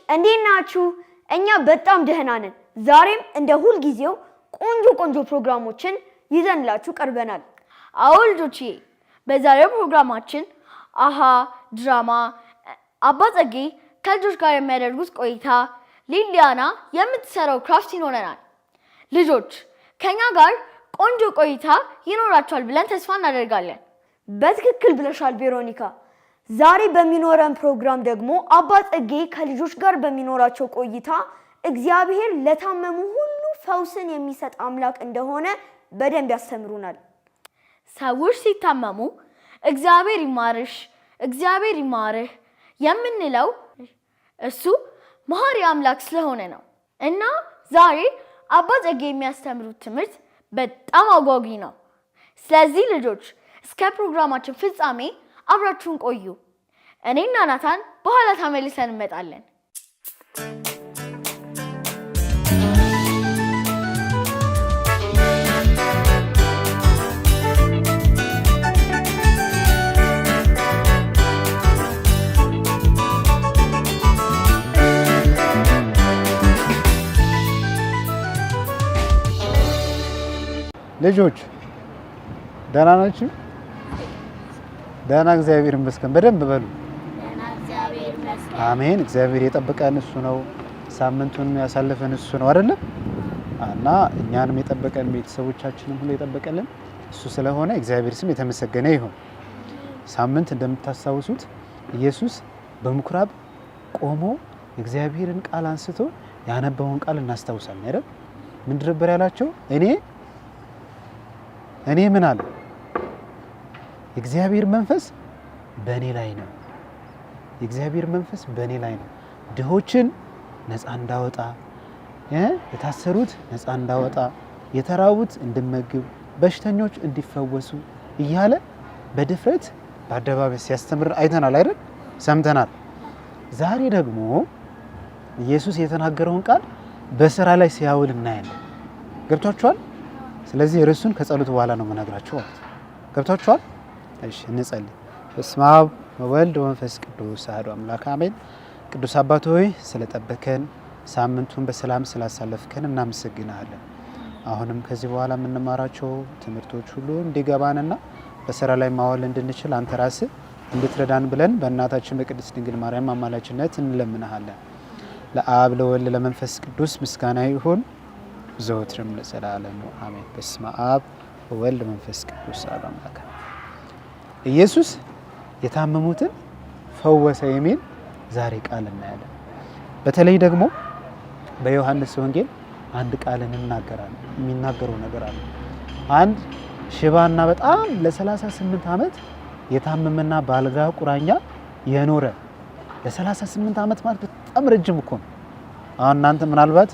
እንዴት ናችሁ? እኛ በጣም ደህና ነን። ዛሬም እንደ ሁል ጊዜው ቆንጆ ፕሮግራሞችን ይዘንላችሁ ቀርበናል። አዎ ልጆቼ፣ በዛሬው ፕሮግራማችን አሃ ድራማ፣ አባ ጸጌ ከልጆች ጋር የሚያደርጉት ቆይታ፣ ሊሊያና የምትሰራው ክራፍት ይኖረናል። ልጆች ከኛ ጋር ቆንጆ ቆይታ ይኖራችኋል ብለን ተስፋ እናደርጋለን። በትክክል ብለሻል ቬሮኒካ። ዛሬ በሚኖረን ፕሮግራም ደግሞ አባ ጸጌ ከልጆች ጋር በሚኖራቸው ቆይታ እግዚአብሔር ለታመሙ ሁሉ ፈውስን የሚሰጥ አምላክ እንደሆነ በደንብ ያስተምሩናል። ሰዎች ሲታመሙ እግዚአብሔር ይማርሽ፣ እግዚአብሔር ይማርህ የምንለው እሱ መሐሪ አምላክ ስለሆነ ነው። እና ዛሬ አባ ጸጌ የሚያስተምሩት ትምህርት በጣም አጓጊ ነው። ስለዚህ ልጆች እስከ ፕሮግራማችን ፍጻሜ አብራችሁን ቆዩ። እኔና ናታን በኋላ ተመልሰን እንመጣለን። ልጆች ደህና ናችሁ? ደህና እግዚአብሔር ይመስገን። በደንብ በሉ። ደህና እግዚአብሔር ይመስገን። አሜን። እግዚአብሔር የጠበቀን እሱ ነው። ሳምንቱን ያሳለፈን እሱ ነው አይደለም? እና እኛንም የጠበቀን ቤተሰቦቻችንን ሁሉ የጠበቀልን እሱ ስለሆነ እግዚአብሔር ስም የተመሰገነ ይሁን። ሳምንት እንደምታስታውሱት ኢየሱስ በምኩራብ ቆሞ እግዚአብሔርን ቃል አንስቶ ያነበበውን ቃል እናስታውሳለን አይደል? ምንድን ነበር ያላቸው? እኔ ምን አለ? የእግዚአብሔር መንፈስ በእኔ ላይ ነው። የእግዚአብሔር መንፈስ በእኔ ላይ ነው፣ ድሆችን ነፃ እንዳወጣ፣ የታሰሩት ነፃ እንዳወጣ፣ የተራቡት እንድመግብ፣ በሽተኞች እንዲፈወሱ እያለ በድፍረት በአደባባይ ሲያስተምር አይተናል አይደል? ሰምተናል። ዛሬ ደግሞ ኢየሱስ የተናገረውን ቃል በስራ ላይ ሲያውል እናያለን። ገብቷችኋል? ስለዚህ ርዕሱን ከጸሎት በኋላ ነው የምነግራችሁ ማለት ነው። ገብቷችኋል? እሺ እንጸልይ። በስመ አብ ወወልድ ወመንፈስ ቅዱስ አሐዱ አምላክ አሜን። ቅዱስ አባት ሆይ ስለጠበከን ሳምንቱን በሰላም ስላሳለፍከን እናመሰግናለን። አሁንም ከዚህ በኋላ የምንማራቸው ትምህርቶች ሁሉ እንዲገባንና በስራ ላይ ማዋል እንድንችል አንተ ራስህ እንድትረዳን ብለን በእናታችን በቅድስት ድንግል ማርያም አማላጅነት እንለምንሃለን። ለአብ ለወልድ ለመንፈስ ቅዱስ ምስጋና ይሁን ዘወትርም ለዘላለሙ አሜን። በስመ አብ ወወልድ መንፈስ ቅዱስ አሐዱ አምላክ። ኢየሱስ የታመሙትን ፈወሰ የሚል ዛሬ ቃል እናያለን። በተለይ ደግሞ በዮሐንስ ወንጌል አንድ ቃልን እናገራለን። የሚናገረው ነገር አለ። አንድ ሽባና በጣም ለ38 ዓመት የታመመና በአልጋ ቁራኛ የኖረ ለ38 ዓመት ማለት በጣም ረጅም እኮ ነው። አሁን እናንተ ምናልባት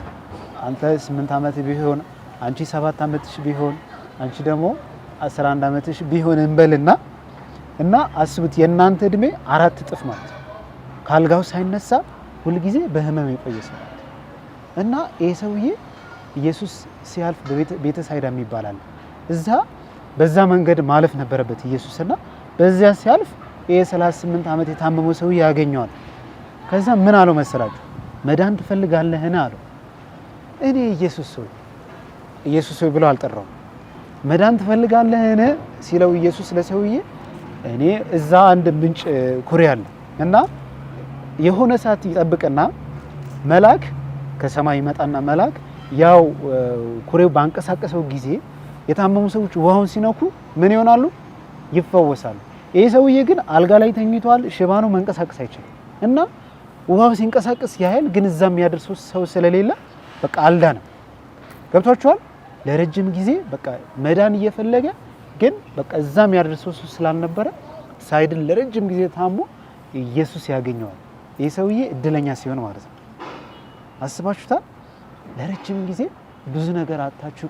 አንተ 8 ዓመት ቢሆን አንቺ 7 ዓመትሽ ቢሆን አንቺ ደግሞ 11 ዓመትሽ ቢሆን እንበልና እና አስቡት የእናንተ እድሜ 4 እጥፍ ማለት ካልጋው ሳይነሳ ሁሉ ጊዜ በህመም የቆየ ሰው እና ይሄ ሰውዬ ኢየሱስ ሲያልፍ በቤተ ሳይዳ ይባላል እዛ በዛ መንገድ ማለፍ ነበረበት ኢየሱስና በዚያ ሲያልፍ ይሄ 38 ዓመት የታመመው ሰውዬ ያገኘዋል። ከዛ ምን አለው መሰላችሁ? መዳን ትፈልጋለህና አለው። እኔ ኢየሱስ ሆይ ብሎ አልጠራው። መዳን ትፈልጋለህን ሲለው ኢየሱስ ለሰውዬ እኔ እዛ አንድ ምንጭ ኩሬ አለ እና የሆነ ሰዓት ይጠብቅና መልአክ ከሰማይ ይመጣና መልአክ ያው ኩሬው ባንቀሳቀሰው ጊዜ የታመሙ ሰዎች ውሃውን ሲነኩ ምን ይሆናሉ? ይፈወሳሉ። ይሄ ሰውዬ ግን አልጋ ላይ ተኝቷል፣ ሽባ ነው፣ መንቀሳቀስ አይችልም እና ውሃው ሲንቀሳቀስ ያህል ግን እዛ የሚያደርሰው ሰው ስለሌለ በቃ አልዳነም። ገብቷችኋል? ለረጅም ጊዜ በቃ መዳን እየፈለገ ግን በቃ እዛ የሚያደርሰው ሰው ስላልነበረ ሳይድን ለረጅም ጊዜ ታሞ ኢየሱስ ያገኘዋል። ይሄ ሰውዬ እድለኛ ሲሆን ማለት ነው። አስባችሁታል? ለረጅም ጊዜ ብዙ ነገር አጣችሁ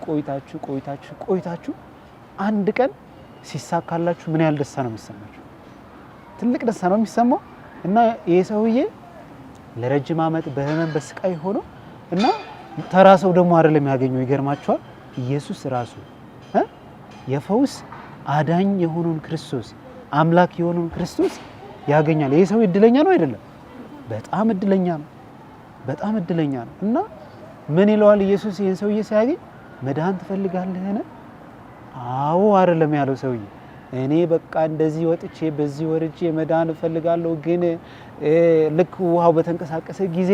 ቆይታችሁ አንድ ቀን ሲሳካላችሁ ምን ያህል ደስታ ነው የሚሰማችሁ? ትልቅ ደስታ ነው የሚሰማው። እና ይሄ ሰውዬ ለረጅም ዓመት በህመም በስቃይ ሆኖ እና ተራ ሰው ደግሞ አይደለም ያገኘው። ይገርማችኋል? ኢየሱስ ራሱ የፈውስ አዳኝ የሆነውን ክርስቶስ አምላክ የሆነውን ክርስቶስ ያገኛል። ይሄ ሰው እድለኛ ነው አይደለም? በጣም እድለኛ ነው። በጣም እድለኛ ነው። እና ምን ይለዋል ኢየሱስ ይሄን ሰውዬ ሲያገኝ መዳን ትፈልጋለህን? አዎ አይደለም ያለው ሰውዬ እኔ በቃ እንደዚህ ወጥቼ በዚህ ወርጄ መዳን እፈልጋለሁ ግን ልክ ውሃው በተንቀሳቀሰ ጊዜ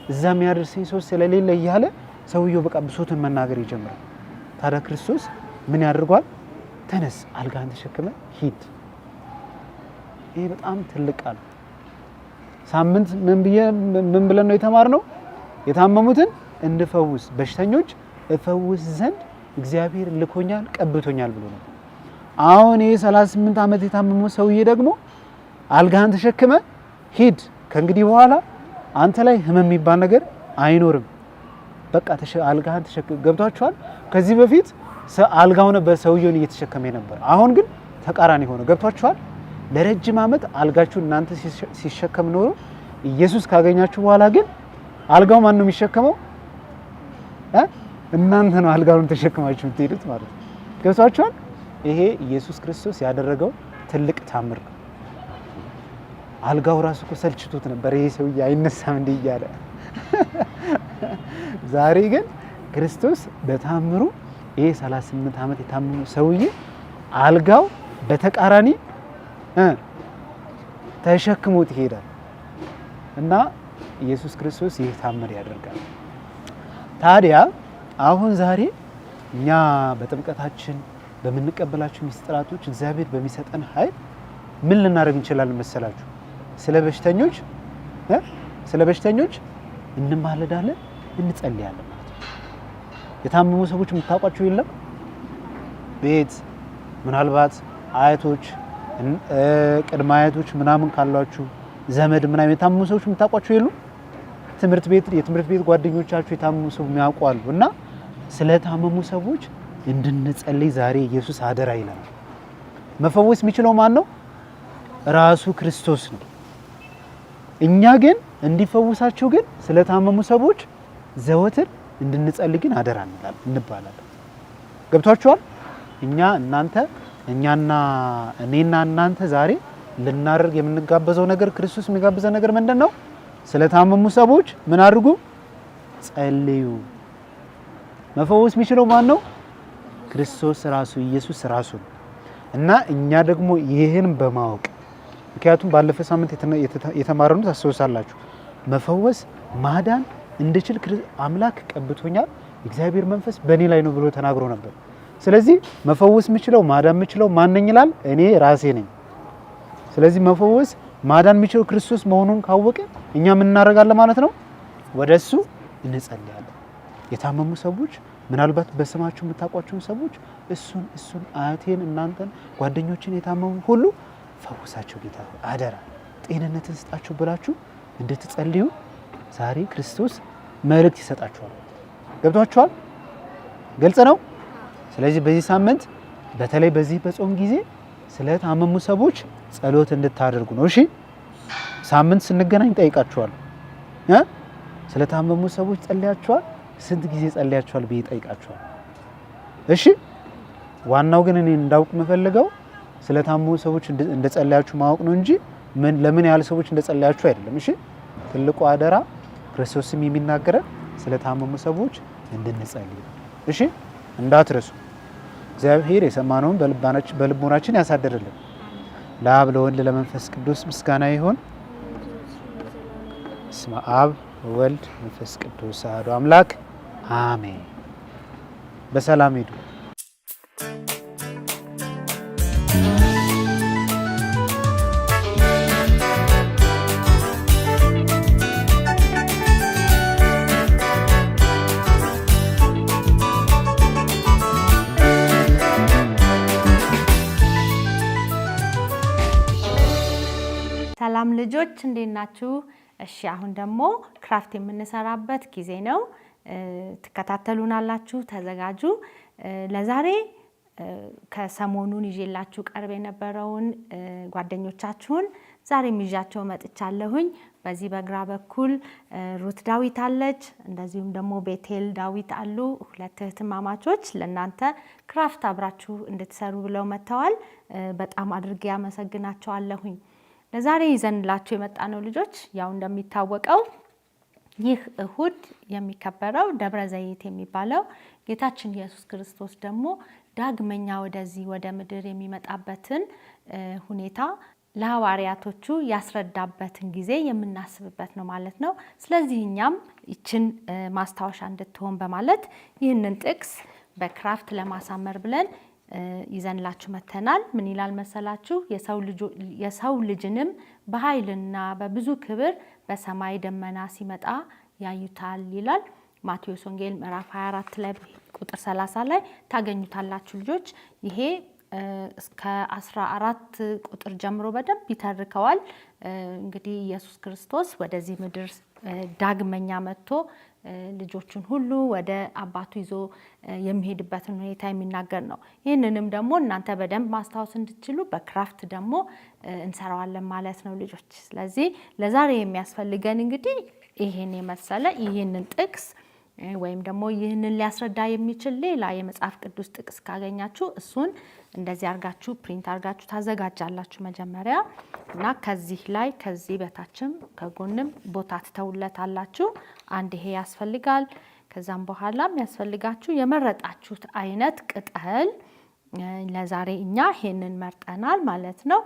እዛ የሚያደርሰኝ ሰው ስለሌለ እያለ ሰውየው በቃ ብሶቱን መናገር ይጀምራል። ታዲያ ክርስቶስ ምን ያደርጓል? ተነስ አልጋህን ተሸክመ ሂድ። ይሄ በጣም ትልቅ ቃል። ሳምንት ምን ብለን ነው የተማርነው? የታመሙትን እንድፈውስ በሽተኞች እፈውስ ዘንድ እግዚአብሔር ልኮኛል ቀብቶኛል ብሎ ነው። አሁን ይሄ 38 ዓመት የታመመው ሰውዬ ደግሞ አልጋህን ተሸክመ ሂድ፣ ከእንግዲህ በኋላ አንተ ላይ ህመም የሚባል ነገር አይኖርም። በቃ አልጋህን ተሸክመ ገብቷችኋል? ከዚህ በፊት አልጋው ነበር ሰውየውን እየተሸከመ ነበር። አሁን ግን ተቃራኒ ሆነ። ገብቷችኋል? ለረጅም ዓመት አልጋችሁ እናንተ ሲሸከም ኖሮ ኢየሱስ ካገኛችሁ በኋላ ግን አልጋው ማን ነው የሚሸከመው? እናንተ ነው አልጋውን ተሸክማችሁ የምትሄዱት ማለት ነው። ገብቷችኋል? ይሄ ኢየሱስ ክርስቶስ ያደረገው ትልቅ ታምር ነው። አልጋው ራሱ እኮ ሰልችቶት ነበር ይሄ ሰውዬ አይነሳም እንዴ እያለ። ዛሬ ግን ክርስቶስ በታምሩ ይሄ 38 ዓመት የታመመው ሰውዬ አልጋው በተቃራኒ ተሸክሞት ይሄዳል። እና ኢየሱስ ክርስቶስ ይሄ ታምር ያደርጋል። ታዲያ አሁን ዛሬ እኛ በጥምቀታችን በምንቀበላቸው ሚስጥራቶች እግዚአብሔር በሚሰጠን ኃይል ምን ልናደርግ እንችላለን መሰላችሁ? ስለ በሽተኞች እንማለዳለን፣ እንጸልያለን ማለት ነው። የታመሙ ሰዎች የምታውቋቸው የለም? ቤት ምናልባት አያቶች፣ ቅድመ አያቶች ምናምን ካሏችሁ ዘመድ ምናምን የታመሙ ሰዎች የምታውቋቸው የሉም? የትምህርት ቤት ጓደኞቻችሁ የታመሙ ሰው የሚያውቁ አሉ። እና ስለ ታመሙ ሰዎች እንድንጸልይ ዛሬ ኢየሱስ አደራ ይላል። መፈወስ የሚችለው ማን ነው? ራሱ ክርስቶስ ነው። እኛ ግን እንዲፈውሳቸው ግን ስለታመሙ ሰዎች ዘወትር እንድንጸልይ ግን አደራ እንባላለን። ገብቷችኋል? እኔና እናንተ ዛሬ ልናደርግ የምንጋበዘው ነገር ክርስቶስ የሚጋብዘው ነገር ምንድነው? ስለታመሙ ሰዎች ምን አድርጉ? ጸልዩ። መፈወስ የሚችለው ማን ነው? ክርስቶስ ራሱ ኢየሱስ ራሱ ነው። እና እኛ ደግሞ ይህን በማወቅ ምክንያቱም ባለፈ ሳምንት የተማረኑት ታስታውሳላችሁ። መፈወስ ማዳን እንድችል አምላክ ቀብቶኛል፣ እግዚአብሔር መንፈስ በእኔ ላይ ነው ብሎ ተናግሮ ነበር። ስለዚህ መፈወስ የምችለው ማዳን የምችለው ማን ነኝ ይላል? እኔ ራሴ ነኝ። ስለዚህ መፈወስ ማዳን የሚችለው ክርስቶስ መሆኑን ካወቀ እኛ ምን እናደርጋለን ማለት ነው? ወደሱ እንጸልያለን። የታመሙ ሰዎች ምናልባት በስማችሁ የምታውቋቸውን ሰዎች እሱን አያቴን፣ እናንተን፣ ጓደኞችን የታመሙ ሁሉ ፈውሳቸው ጌታ አደራ ጤንነትን ስጣቸው ብላችሁ እንድትጸልዩ ዛሬ ክርስቶስ መልእክት ይሰጣችኋል። ገብቷችኋል? ግልጽ ነው። ስለዚህ በዚህ ሳምንት በተለይ በዚህ በጾም ጊዜ ስለታመሙ ሰዎች ጸሎት እንድታደርጉ ነው። እሺ፣ ሳምንት ስንገናኝ ጠይቃችኋል። ስለታመሙ ሰዎች ጸልያችኋል? ስንት ጊዜ ጸልያችኋል ብዬ ጠይቃችኋል። እሺ፣ ዋናው ግን እኔ እንዳውቅ የምፈልገው ስለታመሙ ሰዎች እንደጸልያችሁ ማወቅ ነው እንጂ ለምን ያህል ሰዎች እንደጸልያችሁ አይደለም። እሺ፣ ትልቁ አደራ ክርስቶስም የሚናገረን ስለታመሙ ሰዎች እንድንጸልይ። እሺ፣ እንዳትረሱ። እግዚአብሔር የሰማነውን በልቦናችን ያሳደረልን። ለአብ ለወልድ ለመንፈስ ቅዱስ ምስጋና ይሁን። በስመ አብ ወወልድ መንፈስ ቅዱስ አሐዱ አምላክ አሜን። በሰላም ሂዱ። ሰላም ልጆች እንዴት ናችሁ? እሺ አሁን ደግሞ ክራፍት የምንሰራበት ጊዜ ነው። ትከታተሉናላችሁ፣ ተዘጋጁ። ለዛሬ ከሰሞኑን ይዤላችሁ ቀርብ የነበረውን ጓደኞቻችሁን ዛሬም ይዣቸው መጥቻለሁኝ። በዚህ በግራ በኩል ሩት ዳዊት አለች፣ እንደዚሁም ደግሞ ቤቴል ዳዊት አሉ። ሁለት እህትማማቾች ለእናንተ ክራፍት አብራችሁ እንድትሰሩ ብለው መጥተዋል። በጣም አድርጌ ያመሰግናቸዋለሁኝ። ለዛሬ ይዘንላችሁ የመጣነው ልጆች ያው እንደሚታወቀው ይህ እሁድ የሚከበረው ደብረ ዘይት የሚባለው ጌታችን ኢየሱስ ክርስቶስ ደግሞ ዳግመኛ ወደዚህ ወደ ምድር የሚመጣበትን ሁኔታ ለሐዋርያቶቹ ያስረዳበትን ጊዜ የምናስብበት ነው ማለት ነው። ስለዚህ እኛም ይችን ማስታወሻ እንድትሆን በማለት ይህንን ጥቅስ በክራፍት ለማሳመር ብለን ይዘንላችሁ መተናል። ምን ይላል መሰላችሁ? የሰው ልጅንም በኃይልና በብዙ ክብር በሰማይ ደመና ሲመጣ ያዩታል ይላል። ማቴዎስ ወንጌል ምዕራፍ 24 ላይ ቁጥር 30 ላይ ታገኙታላችሁ ልጆች። ይሄ እስከ 14 ቁጥር ጀምሮ በደንብ ይተርከዋል። እንግዲህ ኢየሱስ ክርስቶስ ወደዚህ ምድር ዳግመኛ መጥቶ ልጆቹን ሁሉ ወደ አባቱ ይዞ የሚሄድበትን ሁኔታ የሚናገር ነው። ይህንንም ደግሞ እናንተ በደንብ ማስታወስ እንድትችሉ በክራፍት ደግሞ እንሰራዋለን ማለት ነው ልጆች። ስለዚህ ለዛሬ የሚያስፈልገን እንግዲህ ይሄን የመሰለ ይህንን ጥቅስ ወይም ደግሞ ይህንን ሊያስረዳ የሚችል ሌላ የመጽሐፍ ቅዱስ ጥቅስ ካገኛችሁ እሱን እንደዚህ አርጋችሁ ፕሪንት አርጋችሁ ታዘጋጃላችሁ መጀመሪያ እና ከዚህ ላይ ከዚህ በታችም ከጎንም ቦታ ትተውለታላችሁ። አንድ ይሄ ያስፈልጋል። ከዛም በኋላም ያስፈልጋችሁ የመረጣችሁት አይነት ቅጠል። ለዛሬ እኛ ይሄንን መርጠናል ማለት ነው።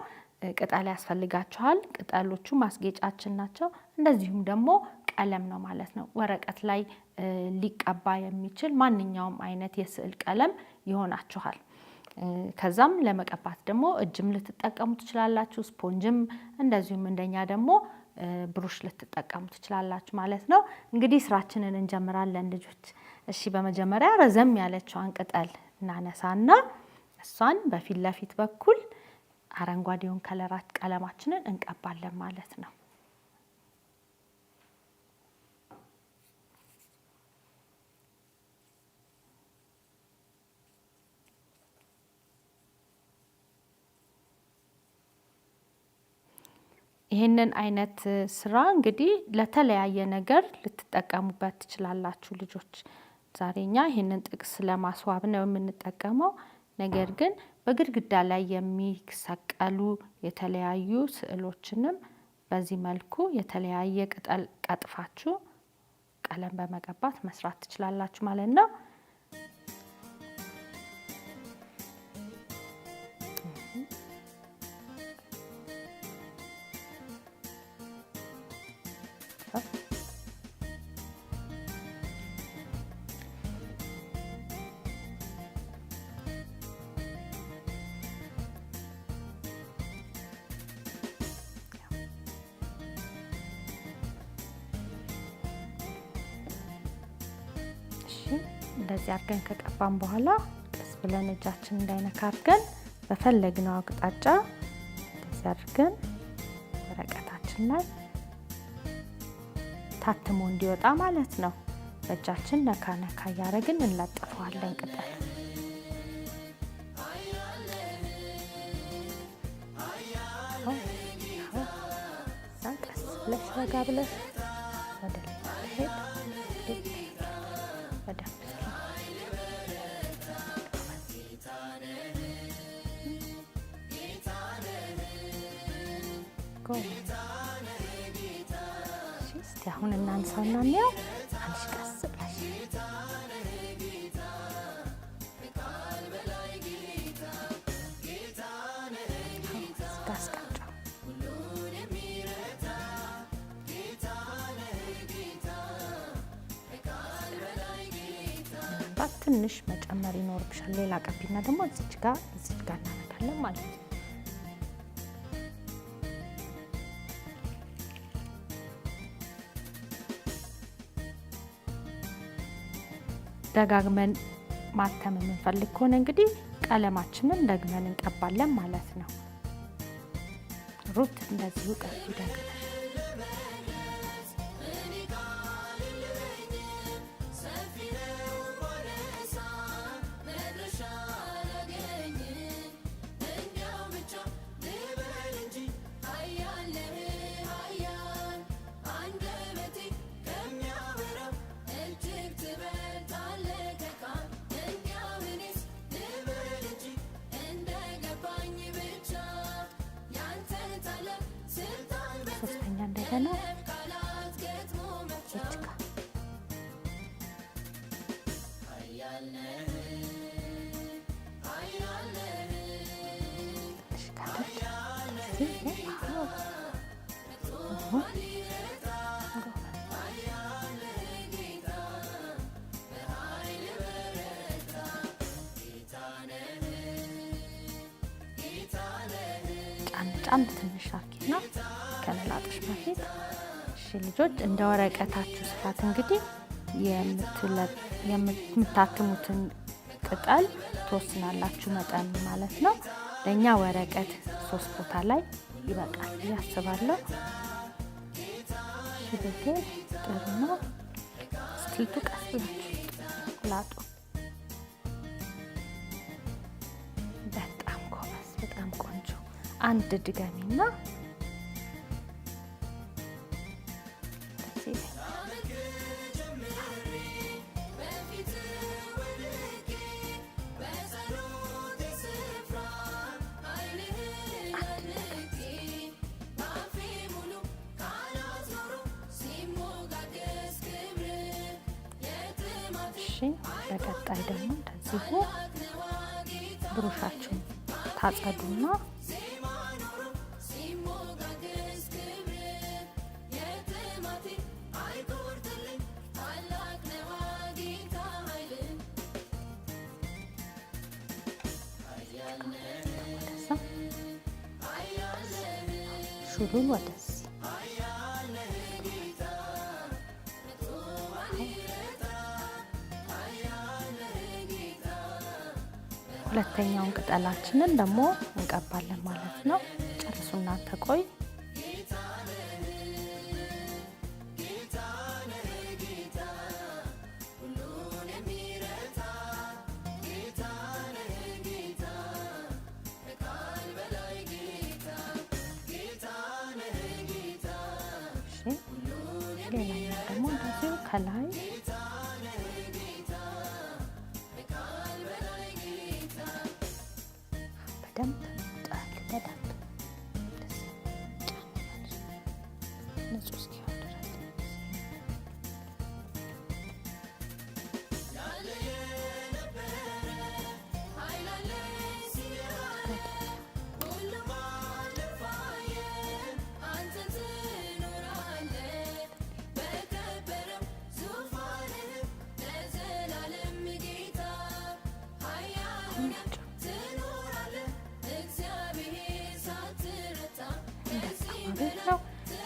ቅጠል ያስፈልጋችኋል። ቅጠሎቹ ማስጌጫችን ናቸው። እንደዚሁም ደግሞ ቀለም ነው ማለት ነው። ወረቀት ላይ ሊቀባ የሚችል ማንኛውም አይነት የስዕል ቀለም ይሆናችኋል። ከዛም ለመቀባት ደግሞ እጅም ልትጠቀሙ ትችላላችሁ፣ ስፖንጅም እንደዚሁም እንደኛ ደግሞ ብሩሽ ልትጠቀሙ ትችላላችሁ ማለት ነው። እንግዲህ ስራችንን እንጀምራለን ልጆች። እሺ በመጀመሪያ ረዘም ያለችዋን ቅጠል እናነሳና እሷን በፊት ለፊት በኩል አረንጓዴውን ከለራት ቀለማችንን እንቀባለን ማለት ነው። ይህንን አይነት ስራ እንግዲህ ለተለያየ ነገር ልትጠቀሙበት ትችላላችሁ ልጆች። ዛሬኛ ይህንን ጥቅስ ለማስዋብ ነው የምንጠቀመው። ነገር ግን በግድግዳ ላይ የሚሰቀሉ የተለያዩ ስዕሎችንም በዚህ መልኩ የተለያየ ቅጠል ቀጥፋችሁ ቀለም በመቀባት መስራት ትችላላችሁ ማለት ነው። እንደዚህ አድርገን ከቀባን በኋላ ቀስ ብለን እጃችን እንዳይነካ አድርገን በፈለግነው አቅጣጫ እንደዚህ አድርገን ወረቀታችን ላይ ታትሞ እንዲወጣ ማለት ነው። በእጃችን ነካ ነካ እያደረግን እንለጥፈዋለን ቅጠል። ቀስ ብለሽ ረጋ ብለሽ ወደ ላይ ሄድ በደንብ እስቲ አሁን እናንሳና እንየው። አንቺ ቀስ ብለሽ ታስቀምጪው። ትንሽ መጨመር ይኖርብሻል። ሌላ ቀቢና ደግሞ እዚች ጋር እናደርጋለን ማለት ነው። ደጋግመን ማተም የምንፈልግ ከሆነ እንግዲህ ቀለማችንን ደግመን እንቀባለን ማለት ነው። ሩት እንደዚሁ ቀቢ ደግመን ሶስተኛ እንደገና እዚህ ጋር ይሁን። ጫን ትንሽ አርጊና ከመላጥሽ በፊት እሺ ልጆች እንደ ወረቀታችሁ ስፋት እንግዲህ የምታትሙትን ቅጠል ተወስናላችሁ መጠን ማለት ነው። ለኛ ወረቀት 3 ቦታ ላይ ይበቃል ያስባለሁ። ሽብቴ ጥሩ ነው። ስቲቱ ቀስ ብላችሁ ላጡ። በጣም ጎበዝ፣ በጣም ቆንጆ። አንድ ድገሚና በቀጣይ ደግሞ እንደዚሁ ብሩሻችሁን ታጸዱና ሹሉን ወደዚህ ሁለተኛውን ቅጠላችንን ደግሞ እንቀባለን ማለት ነው። ጨርሱና ተቆይ። ሌላኛው ደግሞ እንደዚሁ ከላይ በደንብ ንጹህ እስኪሆን ድረስ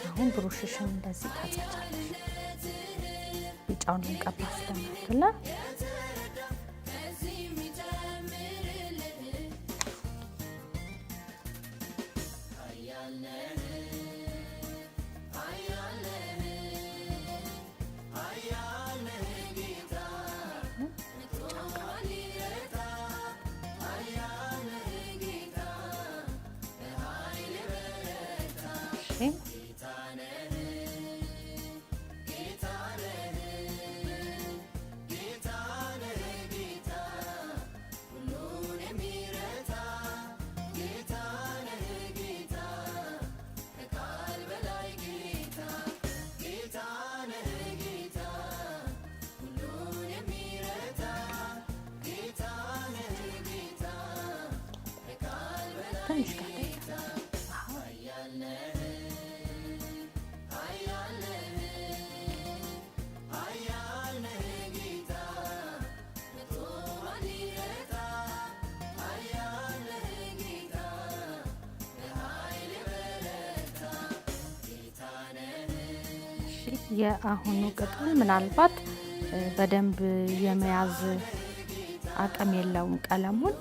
አሁን ብሩሽሽን እንደዚህ ታጸጃለሽ። ቢጫውን ልንቀባ ስለማይደለ ትንሽ የአሁኑ ቅጠል ምናልባት በደንብ የመያዝ አቅም የለውም ቀለሙን።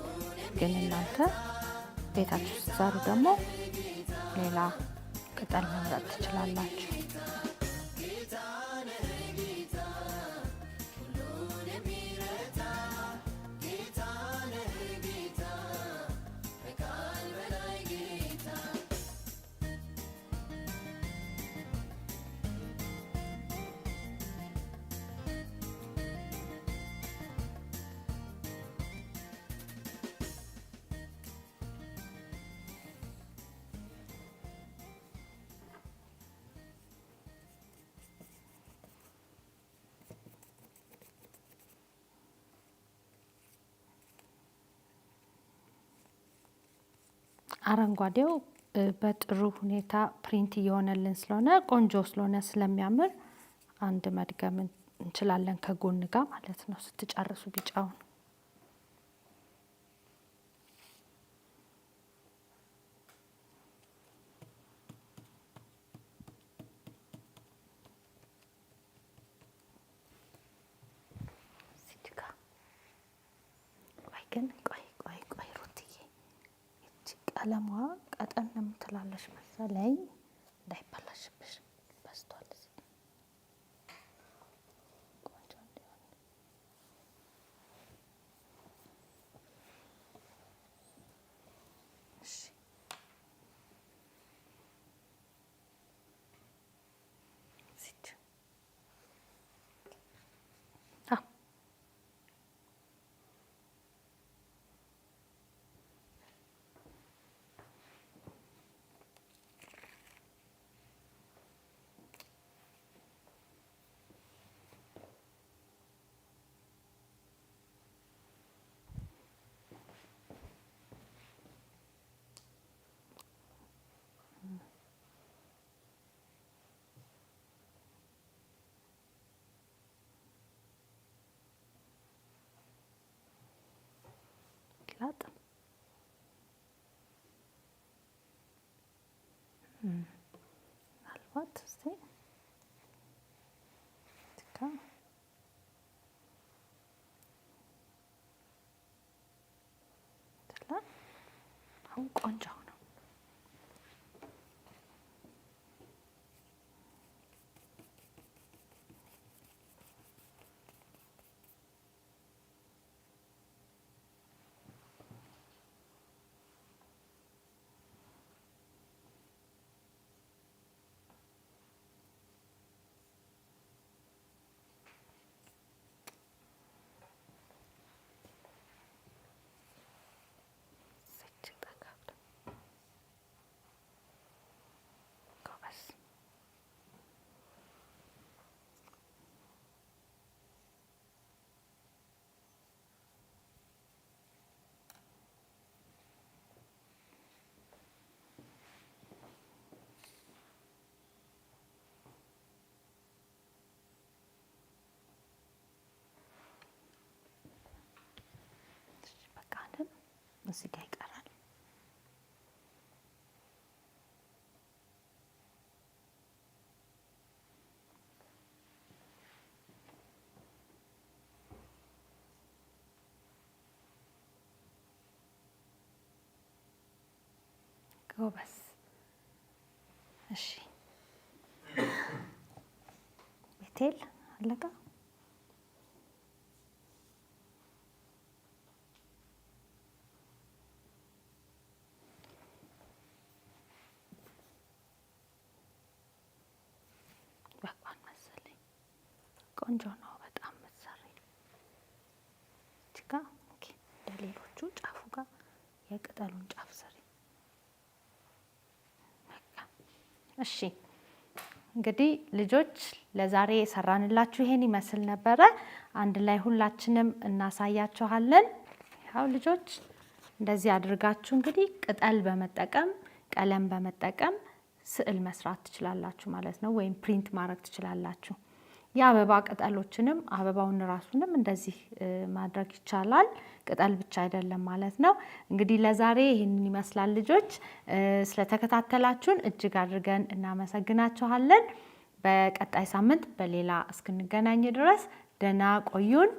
ግን እናንተ ቤታችሁ ስትሰሩ ደግሞ ሌላ ቅጠል መምረጥ ትችላላችሁ። አረንጓዴው በጥሩ ሁኔታ ፕሪንት እየሆነልን ስለሆነ ቆንጆ ስለሆነ ስለሚያምር አንድ መድገም እንችላለን ከጎን ጋር ማለት ነው ስትጨርሱ ቢጫውን ቆይ ሩትዬ እቺ ቀለሟ ቀጠን የምትላለሽ መሰለኝ እንዳይበላሽብሽ በስቷል ቆንጆ እንዲሆን እሺ ላጥ አልባት እስቲ ትካ ተላ አሁን ቆንጆ ነው እዚህ ጋር ይቀራል ጎበዝ እሺ ቤቴል አለቃ ቆንጆ ነው በጣም መሰሪ እቺጋ ኦኬ ለሌሎቹ ጫፉ ጋር የቅጠሉን ጫፍ ሰሪ እሺ እንግዲህ ልጆች ለዛሬ የሰራንላችሁ ይሄን ይመስል ነበረ አንድ ላይ ሁላችንም እናሳያችኋለን ያው ልጆች እንደዚህ አድርጋችሁ እንግዲህ ቅጠል በመጠቀም ቀለም በመጠቀም ስዕል መስራት ትችላላችሁ ማለት ነው ወይም ፕሪንት ማድረግ ትችላላችሁ የአበባ ቅጠሎችንም አበባውን ራሱንም እንደዚህ ማድረግ ይቻላል ቅጠል ብቻ አይደለም ማለት ነው እንግዲህ ለዛሬ ይሄንን ይመስላል ልጆች ስለተከታተላችሁን እጅግ አድርገን እናመሰግናችኋለን በቀጣይ ሳምንት በሌላ እስክንገናኝ ድረስ ደህና ቆዩን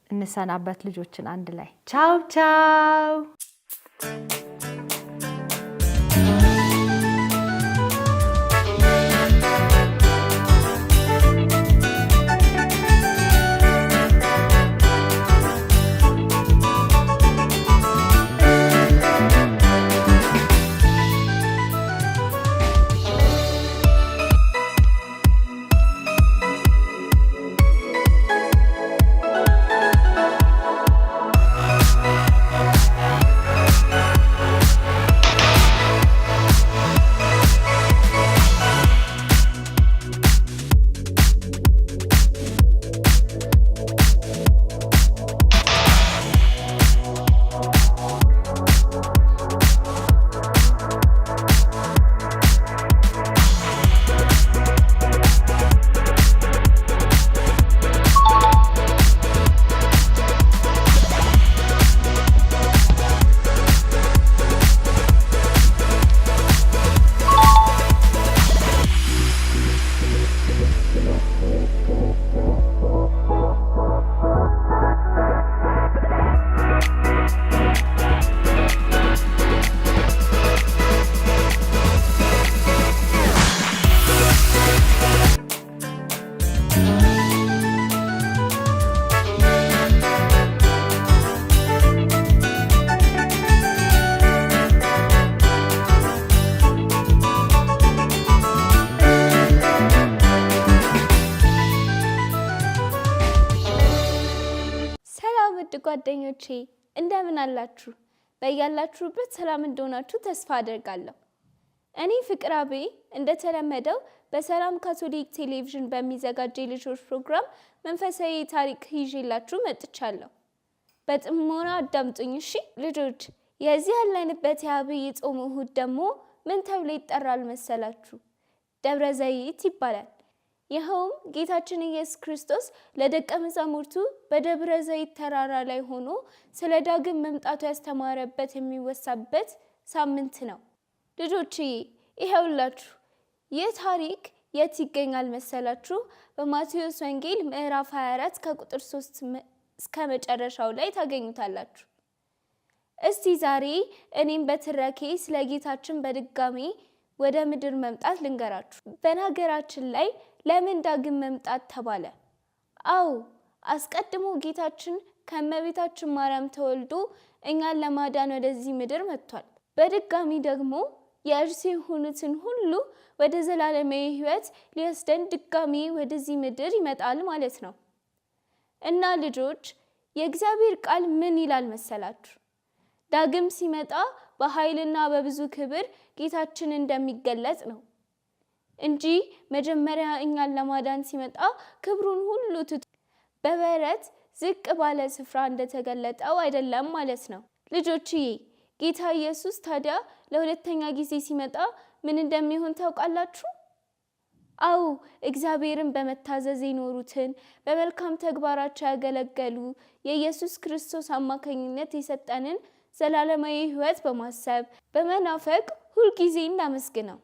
እንሰናበት ልጆችን አንድ ላይ ቻው ቻው ውድ ጓደኞቼ እንደምን አላችሁ? በያላችሁበት ሰላም እንደሆናችሁ ተስፋ አደርጋለሁ። እኔ ፍቅር አቤ እንደተለመደው በሰላም ካቶሊክ ቴሌቪዥን በሚዘጋጅ የልጆች ፕሮግራም መንፈሳዊ ታሪክ ይዤላችሁ መጥቻለሁ። በጥሞና አዳምጡኝ እሺ ልጆች። የዚህ ያለንበት የአብይ ጾም እሁድ ደግሞ ምን ተብሎ ይጠራል መሰላችሁ? ደብረ ዘይት ይባላል። ይኸውም ጌታችን ኢየሱስ ክርስቶስ ለደቀ መዛሙርቱ በደብረ ዘይት ተራራ ላይ ሆኖ ስለ ዳግም መምጣቱ ያስተማረበት የሚወሳበት ሳምንት ነው። ልጆች ይኸውላችሁ ይህ ታሪክ የት ይገኛል መሰላችሁ? በማቴዎስ ወንጌል ምዕራፍ 24 ከቁጥር 3 እስከ መጨረሻው ላይ ታገኙታላችሁ። እስቲ ዛሬ እኔም በትረኬ ስለ ጌታችን በድጋሚ ወደ ምድር መምጣት ልንገራችሁ። በነገራችን ላይ ለምን ዳግም መምጣት ተባለ? አው አስቀድሞ ጌታችን ከእመቤታችን ማርያም ተወልዶ እኛን ለማዳን ወደዚህ ምድር መጥቷል። በድጋሚ ደግሞ የእርሱ የሆኑትን ሁሉ ወደ ዘላለማዊ ሕይወት ሊወስደን ድጋሚ ወደዚህ ምድር ይመጣል ማለት ነው። እና ልጆች የእግዚአብሔር ቃል ምን ይላል መሰላችሁ? ዳግም ሲመጣ በኃይልና በብዙ ክብር ጌታችን እንደሚገለጽ ነው እንጂ መጀመሪያ እኛን ለማዳን ሲመጣ ክብሩን ሁሉ ትቶ በበረት ዝቅ ባለ ስፍራ እንደተገለጠው አይደለም ማለት ነው። ልጆችዬ ጌታ ኢየሱስ ታዲያ ለሁለተኛ ጊዜ ሲመጣ ምን እንደሚሆን ታውቃላችሁ? አው እግዚአብሔርን በመታዘዝ የኖሩትን በመልካም ተግባራቸው ያገለገሉ የኢየሱስ ክርስቶስ አማካኝነት የሰጠንን ዘላለማዊ ሕይወት በማሰብ በመናፈቅ ሁልጊዜ እናመስግነው።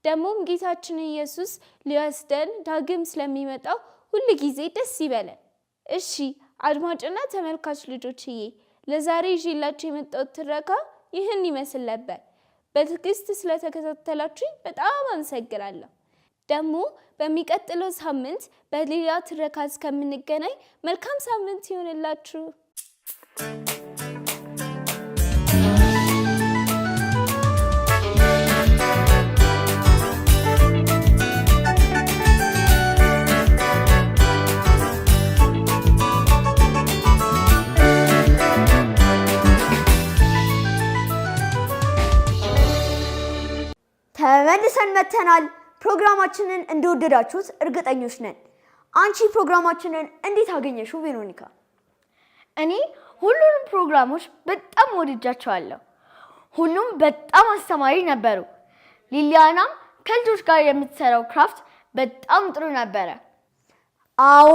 ደግሞም ጌታችን ኢየሱስ ሊወስደን ዳግም ስለሚመጣው ሁልጊዜ ደስ ይበለን። እሺ አድማጭና ተመልካች ልጆችዬ ለዛሬ ይዤላችሁ የመጣሁት ትረካ ይህን ይመስል ነበር። በትዕግስት ስለተከታተላችሁ በጣም አመሰግናለሁ። ደግሞ በሚቀጥለው ሳምንት በሌላ ትረካ እስከምንገናኝ መልካም ሳምንት ይሁንላችሁ። ተመልሰን መተናል። ፕሮግራማችንን እንደወደዳችሁት እርግጠኞች ነን። አንቺ ፕሮግራማችንን እንዴት አገኘሽው ቬሮኒካ? እኔ ሁሉንም ፕሮግራሞች በጣም ወድጃቸዋለሁ። ሁሉም በጣም አስተማሪ ነበሩ። ሊሊያናም ከልጆች ጋር የምትሰራው ክራፍት በጣም ጥሩ ነበረ። አዎ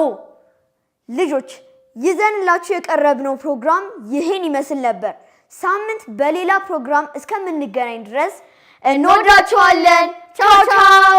ልጆች ይዘንላችሁ የቀረብነው ፕሮግራም ይህን ይመስል ነበር። ሳምንት በሌላ ፕሮግራም እስከምንገናኝ ድረስ እንወዳችኋለን። ቻው ቻው።